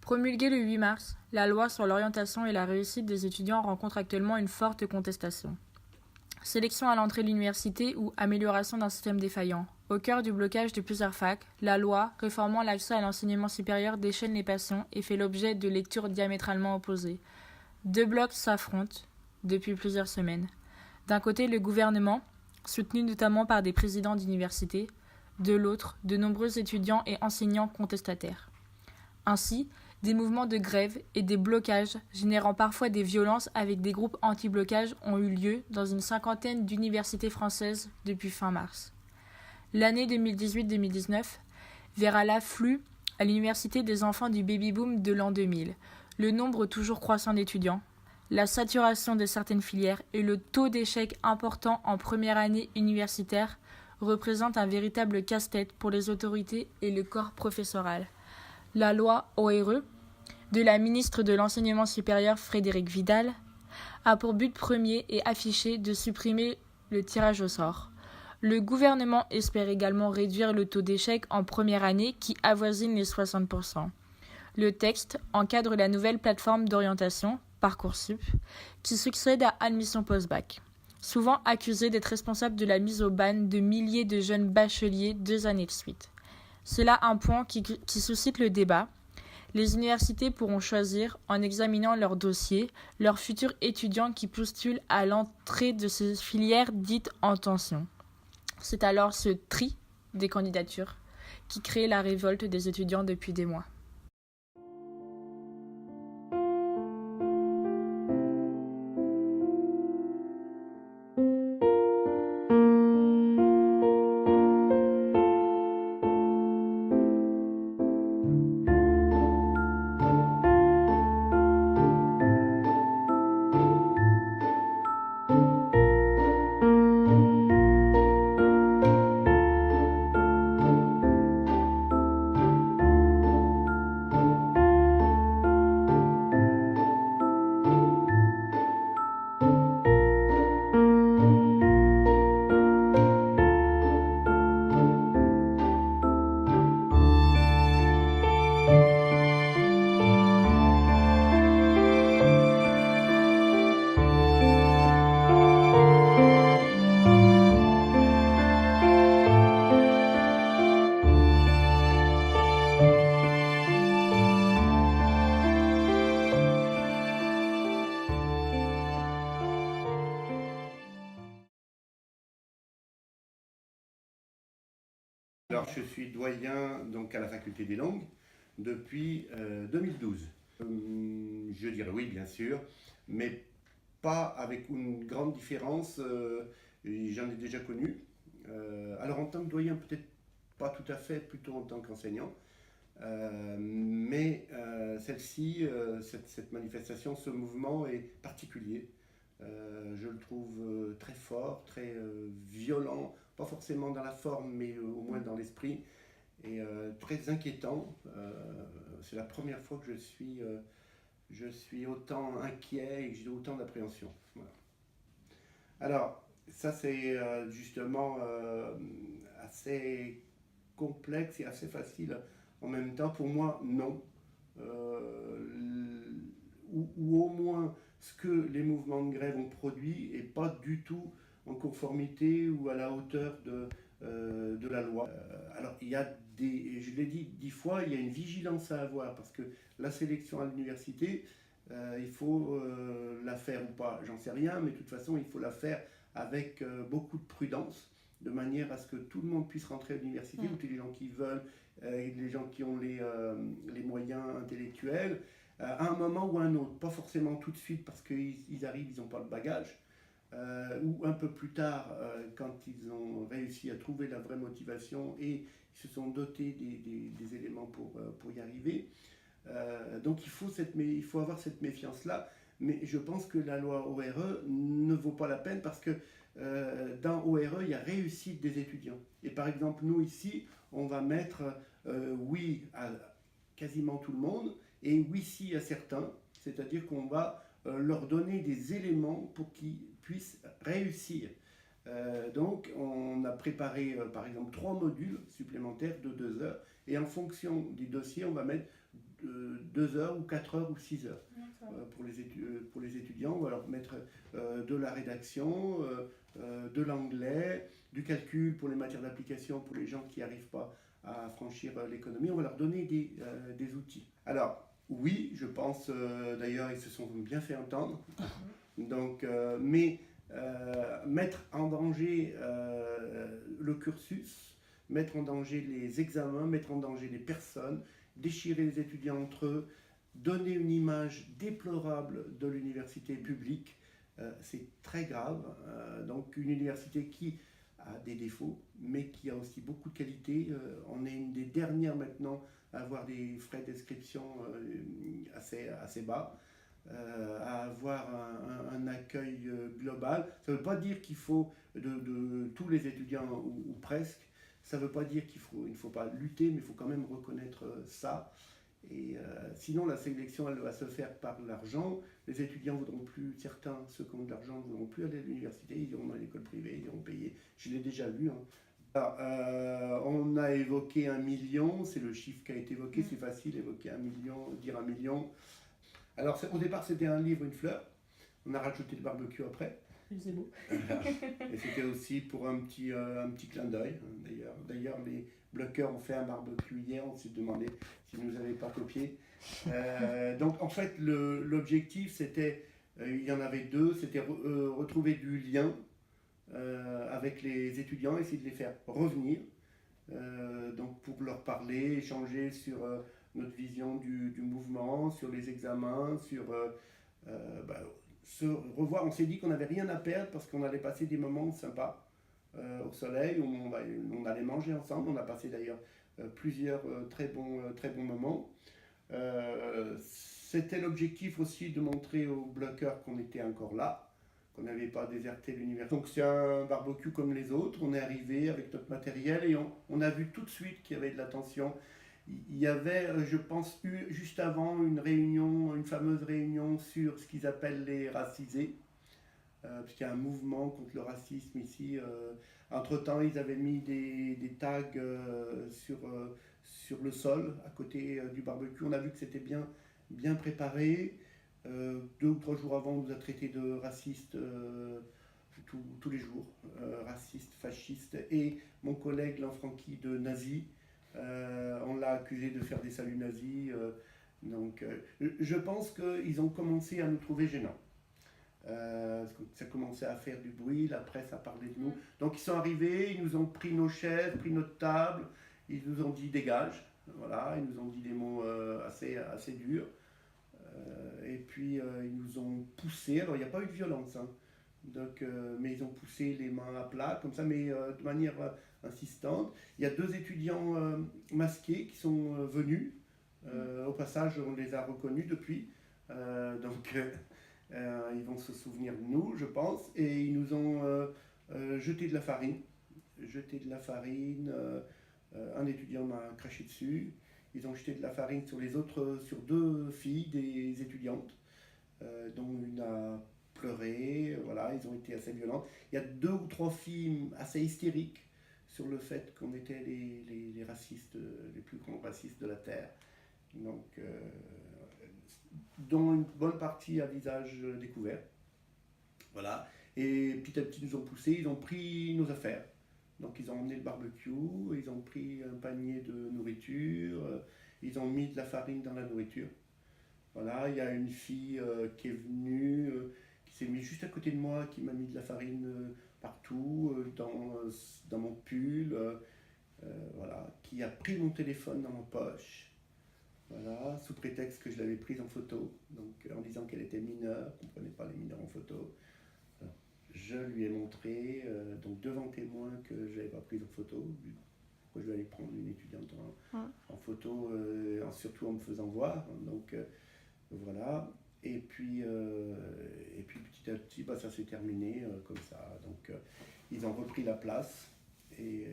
Promulguée le 8 mars, la loi sur l'orientation et la réussite des étudiants rencontre actuellement une forte contestation. Sélection à l'entrée de l'université ou amélioration d'un système défaillant. Au cœur du blocage de plusieurs facs, la loi réformant l'accès à l'enseignement supérieur déchaîne les passions et fait l'objet de lectures diamétralement opposées. Deux blocs s'affrontent depuis plusieurs semaines. D'un côté, le gouvernement, soutenu notamment par des présidents d'université, de l'autre, de nombreux étudiants et enseignants contestataires. Ainsi, des mouvements de grève et des blocages, générant parfois des violences avec des groupes anti-blocage, ont eu lieu dans une cinquantaine d'universités françaises depuis fin mars. L'année 2018-2019 verra l'afflux à l'université des enfants du baby-boom de l'an 2000, le nombre toujours croissant d'étudiants, la saturation de certaines filières et le taux d'échec important en première année universitaire représentent un véritable casse-tête pour les autorités et le corps professoral. La loi ORE, de la ministre de l'Enseignement supérieur Frédérique Vidal, a pour but premier et affiché de supprimer le tirage au sort. Le gouvernement espère également réduire le taux d'échec en première année qui avoisine les 60%. Le texte encadre la nouvelle plateforme d'orientation, Parcoursup, qui succède à Admission Post-Bac, souvent accusée d'être responsable de la mise au ban de milliers de jeunes bacheliers 2 années de suite. C'est là un point qui suscite le débat. Les universités pourront choisir, en examinant leur dossier, leurs futurs étudiants qui postulent à l'entrée de ces filières dites en tension. C'est alors ce tri des candidatures qui crée la révolte des étudiants depuis des mois. Alors, je suis doyen donc, à la faculté des langues depuis 2012. Je dirais oui, bien sûr, mais pas avec une grande différence. J'en ai déjà connu. Alors, en tant que doyen, peut-être pas tout à fait, plutôt en tant qu'enseignant. Mais celle-ci, cette manifestation, ce mouvement est particulier. Je le trouve très fort, très violent, pas forcément dans la forme, mais au moins dans l'esprit, et très inquiétant. C'est la première fois que je suis autant inquiet et que j'ai autant d'appréhension. Voilà. Alors, ça c'est justement assez complexe et assez facile en même temps. Pour moi, non. Ou au moins ce que les mouvements de grève ont produit n'est pas du tout en conformité ou à la hauteur de la loi. Alors, il y a je l'ai dit 10 fois, il y a une vigilance à avoir parce que la sélection à l'université, il faut la faire ou pas, j'en sais rien, mais de toute façon, il faut la faire avec beaucoup de prudence, de manière à ce que tout le monde puisse rentrer à l'université, tous les gens qui veulent, les gens qui ont les moyens intellectuels, à un moment ou à un autre, pas forcément tout de suite parce qu'ils arrivent, ils n'ont pas le bagage, ou un peu plus tard, quand ils ont réussi à trouver la vraie motivation et ils se sont dotés des éléments pour y arriver. Donc il faut avoir cette méfiance-là, mais je pense que la loi ORE ne vaut pas la peine parce que dans ORE, il y a réussite des étudiants. Et par exemple, nous ici, on va mettre oui à quasiment tout le monde et oui si à certains, c'est-à-dire qu'on va leur donner des éléments pour qu'ils puissent réussir. Donc on a préparé par exemple 3 modules supplémentaires de 2 heures et en fonction du dossier on va mettre 2 heures ou 4 heures ou 6 heures pour les étudiants. On va leur mettre de la rédaction, de l'anglais, du calcul pour les matières d'application pour les gens qui n'arrivent pas à franchir l'économie. On va leur donner des outils. Alors, oui, je pense, d'ailleurs, ils se sont bien fait entendre. Donc, mais mettre en danger le cursus, mettre en danger les examens, mettre en danger les personnes, déchirer les étudiants entre eux, donner une image déplorable de l'université publique, c'est très grave. Donc une université qui a des défauts, mais qui a aussi beaucoup de qualités. On est une des dernières maintenant à avoir des frais d'inscription assez bas. À avoir un accueil global. Ça ne veut pas dire qu'il faut de tous les étudiants ou presque. Ça ne veut pas dire qu'il ne faut pas lutter, mais il faut quand même reconnaître ça. Et sinon, la sélection, elle va se faire par l'argent. Les étudiants voudront plus, certains, ceux qui ont de l'argent, ne voudront plus aller à l'université, ils iront dans l'école privée, ils iront payer. Je l'ai déjà vu. Hein. Alors, on a évoqué 1 million, c'est le chiffre qui a été évoqué, c'est facile évoquer 1 million, dire 1 million. Alors au départ c'était un livre, une fleur, on a rajouté le barbecue après. C'est beau. Et c'était aussi pour un petit clin d'œil. D'ailleurs les bloqueurs ont fait un barbecue hier, on s'est demandé si vous nous avez pas copié. Donc en fait l'objectif c'était, il y en avait 2, c'était retrouver du lien avec les étudiants, essayer de les faire revenir. Donc pour leur parler, échanger sur notre vision du mouvement, sur les examens, sur se revoir. On s'est dit qu'on n'avait rien à perdre parce qu'on allait passer des moments sympas au soleil, où on allait manger ensemble. On a passé d'ailleurs plusieurs très bons moments. C'était l'objectif aussi de montrer aux bloqueurs qu'on était encore là, qu'on n'avait pas déserté l'univers. Donc c'est un barbecue comme les autres, on est arrivé avec notre matériel et on a vu tout de suite qu'il y avait de la tension. Il y avait, je pense, juste avant une réunion, une fameuse réunion sur ce qu'ils appellent les racisés, puisqu'il y a un mouvement contre le racisme ici. Entre-temps, ils avaient mis des tags sur le sol, à côté du barbecue. On a vu que c'était bien préparé. 2 ou 3 jours avant, on nous a traités de racistes tous les jours, racistes, fascistes, et mon collègue Lanfranchi de nazi. On l'a accusé de faire des saluts nazis. Donc, je pense qu'ils ont commencé à nous trouver gênants. Ça commençait à faire du bruit, la presse a parlé de nous. Donc ils sont arrivés, ils nous ont pris nos chaises, pris notre table, ils nous ont dit dégage. Voilà, ils nous ont dit des mots assez durs. Et puis ils nous ont poussés. Alors il n'y a pas eu de violence, hein. Donc, mais ils ont poussé les mains à plat, comme ça, mais de manière insistante. Il y a 2 étudiants masqués qui sont venus. Au passage, on les a reconnus depuis. Donc, ils vont se souvenir de nous, je pense. Et ils nous ont jeté de la farine. Un étudiant m'a craché dessus. Ils ont jeté de la farine sur 2 filles, des étudiantes, dont une a pleuré. Voilà, ils ont été assez violents. Il y a 2 ou 3 filles assez hystériques sur le fait qu'on était les racistes, les plus grands racistes de la Terre. Donc, dont une bonne partie à visage découvert. Voilà. Et petit à petit, ils nous ont poussés, ils ont pris nos affaires. Donc, ils ont emmené le barbecue, ils ont pris un panier de nourriture, ils ont mis de la farine dans la nourriture. Voilà, il y a une fille qui est venue, qui s'est mise juste à côté de moi, qui m'a mis de la farine partout, dans mon pull, voilà, qui a pris mon téléphone dans ma poche. Voilà, sous prétexte que je l'avais prise en photo, donc en disant qu'elle était mineure, qu'on ne prenait pas les mineurs en photo. Alors, je lui ai montré, donc devant témoin, que je n'avais pas prise en photo. Pourquoi je vais aller prendre une étudiante en photo, surtout en me faisant voir. Donc voilà. Et puis petit à petit, ça s'est terminé comme ça. Donc ils ont repris la place et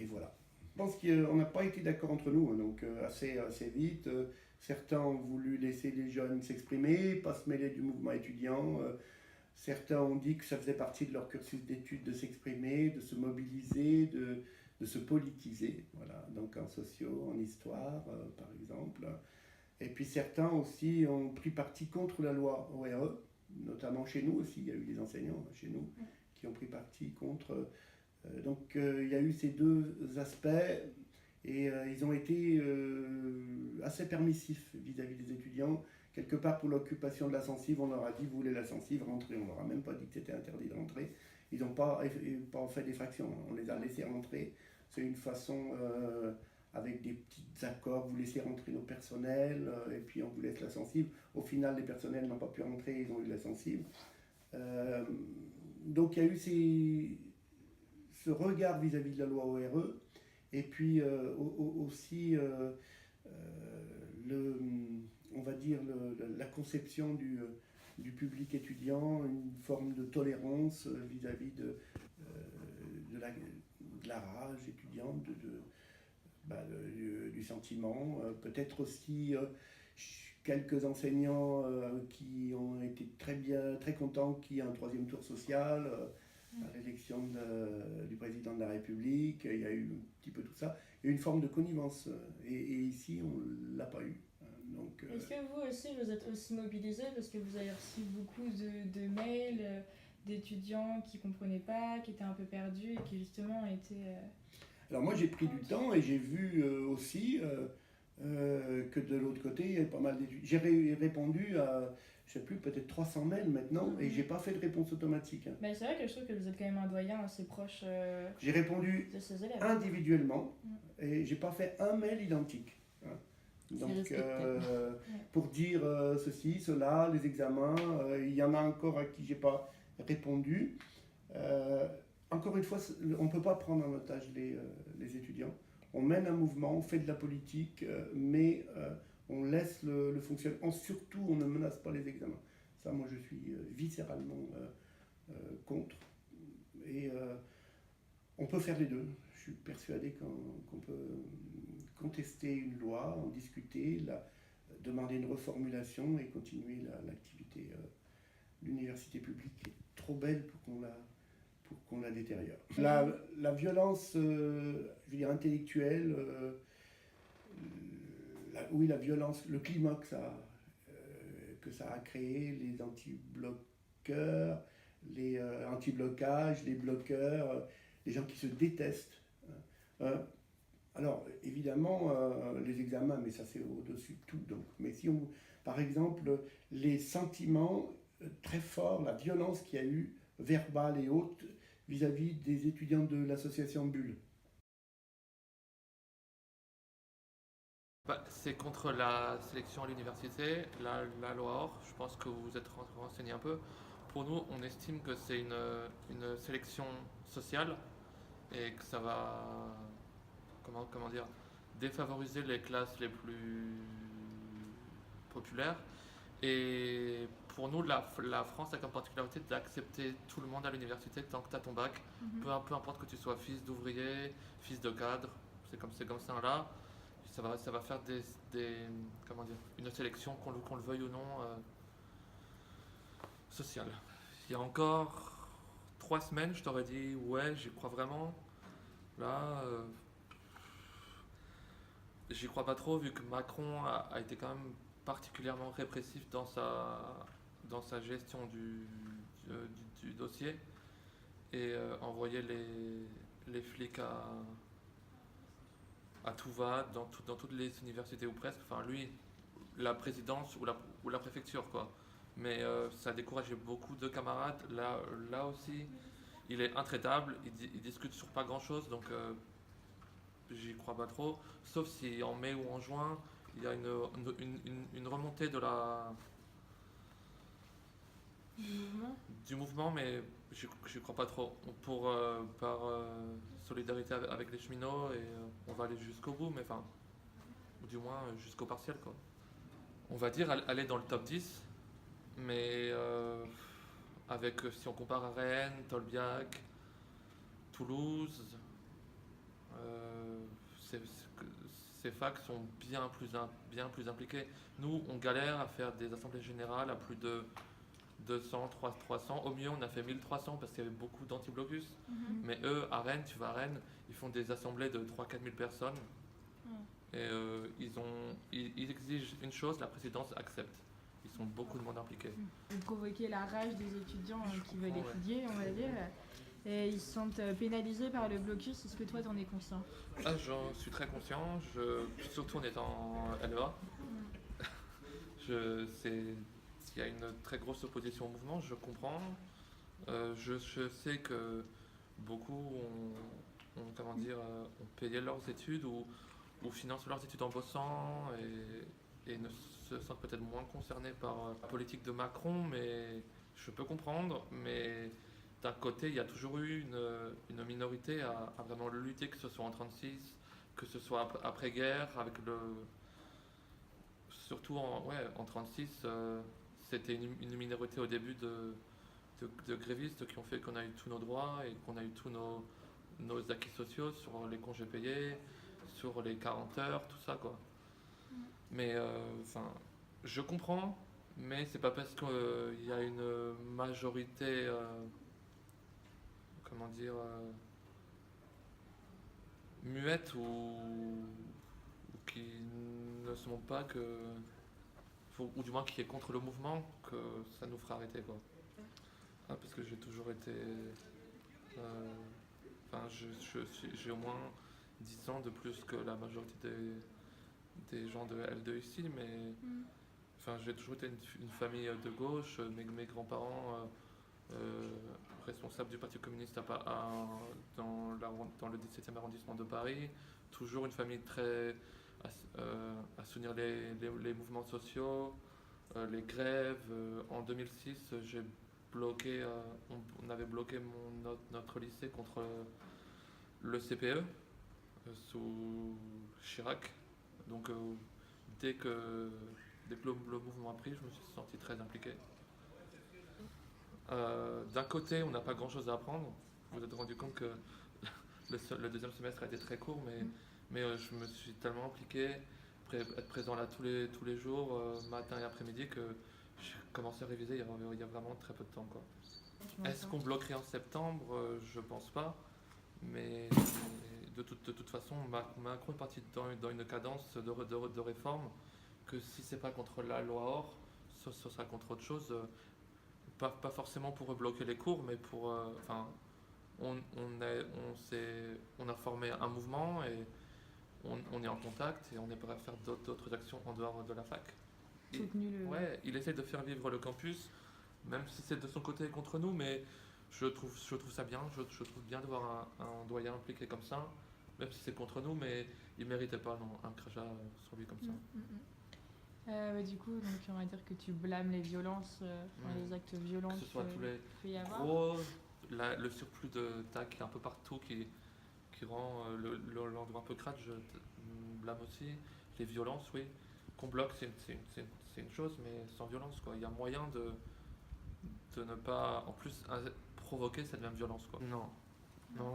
voilà. Je pense qu'on n'a pas été d'accord entre nous, hein, donc assez vite. Certains ont voulu laisser les jeunes s'exprimer, pas se mêler du mouvement étudiant. Certains ont dit que ça faisait partie de leur cursus d'études de s'exprimer, de se mobiliser, de de se politiser, voilà, donc en sociaux, en histoire, par exemple. Et puis certains aussi ont pris parti contre la loi ORE, notamment chez nous aussi, il y a eu des enseignants chez nous qui ont pris parti contre. Donc il y a eu ces deux aspects et ils ont été assez permissifs vis-à-vis des étudiants. Quelque part pour l'occupation de la Censive, on leur a dit vous voulez la Censive, rentrez. On leur a même pas dit que c'était interdit de rentrer. Ils n'ont pas fait d'effraction, on les a laissés rentrer. C'est une façon avec des petits accords, vous laissez rentrer nos personnels et puis on vous laisse la Censive. Au final, les personnels n'ont pas pu rentrer, ils ont eu la Censive. Donc il y a eu ce regard vis-à-vis de la loi ORE et puis aussi on va dire la conception du public étudiant, une forme de tolérance vis-à-vis de la rage étudiante, du sentiment, peut-être aussi quelques enseignants qui ont été très contents qu'il y ait un troisième tour social à l'élection du président de la République. Il y a eu un petit peu tout ça. Il y a eu une forme de connivence et ici on ne l'a pas eu. Donc, est-ce que vous aussi vous êtes aussi mobilisés parce que vous avez reçu beaucoup de mails d'étudiants qui ne comprenaient pas, qui étaient un peu perdus et qui justement étaient... Alors moi j'ai pris du temps et j'ai vu aussi que de l'autre côté il y avait pas mal d'étudiants. J'ai répondu à, je sais plus, peut-être 300 mails maintenant et j'ai pas fait de réponse automatique. Mais c'est vrai que je trouve que vous êtes quand même un doyen assez proche j'ai répondu de ces élèves. Individuellement et j'ai pas fait un mail identique. Hein. Donc pour dire ceci, cela, les examens, il y en a encore à qui j'ai pas répondu. Encore une fois, on ne peut pas prendre en otage les étudiants. On mène un mouvement, on fait de la politique, mais on laisse le fonctionnement. Surtout, on ne menace pas les examens. Ça, moi, je suis viscéralement contre. Et on peut faire les deux. Je suis persuadé qu'on peut contester une loi, en discuter, demander une reformulation et continuer l'activité. L'université publique est trop belle pour qu'on la détériore. La violence, je veux dire, intellectuelle, oui, la violence, le climat que ça a créé, les anti-bloqueurs, les anti-blocages, les bloqueurs, les gens qui se détestent. Alors, évidemment, les examens, mais ça c'est au-dessus de tout. Donc. Mais si on, par exemple, les sentiments très forts, la violence qu'il y a eu, verbale et haute, vis-à-vis des étudiants de l'association Bulle. C'est contre la sélection à l'université, la loi OR. Je pense que vous vous êtes renseigné un peu. Pour nous, on estime que c'est une sélection sociale et que ça va, comment dire, défavoriser les classes les plus populaires. Et pour nous, la France a comme particularité d'accepter tout le monde à l'université tant que tu as ton bac. Peu importe que tu sois fils d'ouvrier, fils de cadre, c'est comme ça là. Ça va faire comment dire, une sélection, qu'on le veuille ou non, sociale. Il y a encore 3 semaines, je t'aurais dit ouais, j'y crois vraiment. Là, j'y crois pas trop vu que Macron a été quand même particulièrement répressif dans sa gestion du dossier et envoyait les flics à tout va dans toutes les universités ou presque. Enfin lui, la présidence ou la préfecture quoi. Mais ça a découragé beaucoup de camarades. Là aussi, il est intraitable. Il discute sur pas grand chose donc j'y crois pas trop. Sauf si en mai ou en juin il y a une remontée du mouvement, mais je crois pas trop. Par solidarité avec les cheminots, et on va aller jusqu'au bout, mais enfin, du moins jusqu'au partiel, quoi. On va dire aller dans le top 10, mais si on compare à Rennes, Tolbiac, Toulouse, ces facs sont bien plus impliqués. Nous, on galère à faire des assemblées générales à plus de 200, 300. Au mieux, on a fait 1300 parce qu'il y avait beaucoup d'anti-blocus. Mais eux, à Rennes, tu vas à Rennes, ils font des assemblées de 3-4 000 personnes. Et ils exigent une chose, la présidence accepte. Ils sont beaucoup de monde impliqués. Vous provoquez la rage des étudiants qui veulent comprends, étudier, on va dire. Et ils se sentent pénalisés par le blocus. Est-ce que toi, t'en es conscient? Ah, j'en suis très conscient, surtout en étant LEA. S'il y a une très grosse opposition au mouvement, je comprends. Je sais que beaucoup ont payé leurs études ou financent leurs études en bossant et ne se sentent peut-être moins concernés par la politique de Macron, mais je peux comprendre. Mais d'un côté, il y a toujours eu une minorité à vraiment lutter, que ce soit en 1936, que ce soit après-guerre, surtout en 1936, c'était une minorité au début de grévistes qui ont fait qu'on a eu tous nos droits et qu'on a eu tous nos acquis sociaux sur les congés payés, sur les 40 heures, tout ça quoi. Mais je comprends, mais c'est pas parce qu'il y a une majorité, muette ou qui ne se montre pas ou du moins qui est contre le mouvement, que ça nous fera arrêter quoi. Parce que j'ai toujours été, j'ai au moins 10 ans de plus que la majorité des gens de L2 ici, mais j'ai toujours été une famille de gauche. Mes grands-parents responsables du Parti communiste dans le 17e arrondissement de Paris. Toujours une famille très à soutenir les mouvements sociaux, les grèves. En 2006, on avait bloqué notre lycée contre le CPE sous Chirac. Donc dès que le mouvement a pris, je me suis senti très impliqué. D'un côté, on n'a pas grand-chose à apprendre. Vous vous êtes rendu compte que le deuxième semestre a été très court, mais je me suis tellement impliqué, être présent là tous les jours, matin et après-midi, que j'ai commencé à réviser il y a vraiment très peu de temps, quoi. Est-ce qu'on bloquerait en septembre? Je pense pas. Mais de toute façon, Macron est parti dans une cadence de réforme que si c'est pas contre la loi OR, ce sera contre autre chose. Pas forcément pour bloquer les cours, mais pour. On a formé un mouvement et on est en contact et on est prêt à faire d'autres actions en dehors de la fac. Ouais, il essaie de faire vivre le campus, même si c'est de son côté contre nous, mais je trouve ça bien. Je trouve bien de voir un doyen impliqué comme ça, même si c'est contre nous, mais il méritait pas un crachat sur lui comme ça. Du coup, donc, on va dire que tu blâmes les violences, les actes violents que ce soit tous les peut y avoir. gros, le surplus de tac un peu partout qui rend l'endroit un peu crade, je blâme aussi. Les violences, oui. Qu'on bloque, c'est une chose, mais sans violence, quoi. Il y a moyen de ne pas, en plus, provoquer cette même violence, quoi. Non,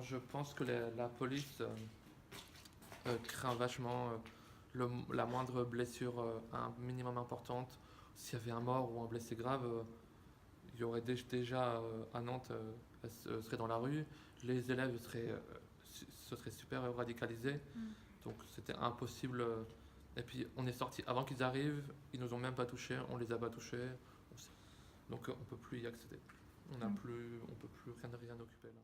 je pense que la police craint vachement la moindre blessure un minimum importante. S'il y avait un mort ou un blessé grave, il y aurait déjà à Nantes, serait dans la rue, les élèves se seraient super radicalisés, donc c'était impossible. Et puis on est sorti avant qu'ils arrivent, ils nous ont même pas touchés, on les a pas touchés, donc on peut plus y accéder. On peut plus rien occuper là.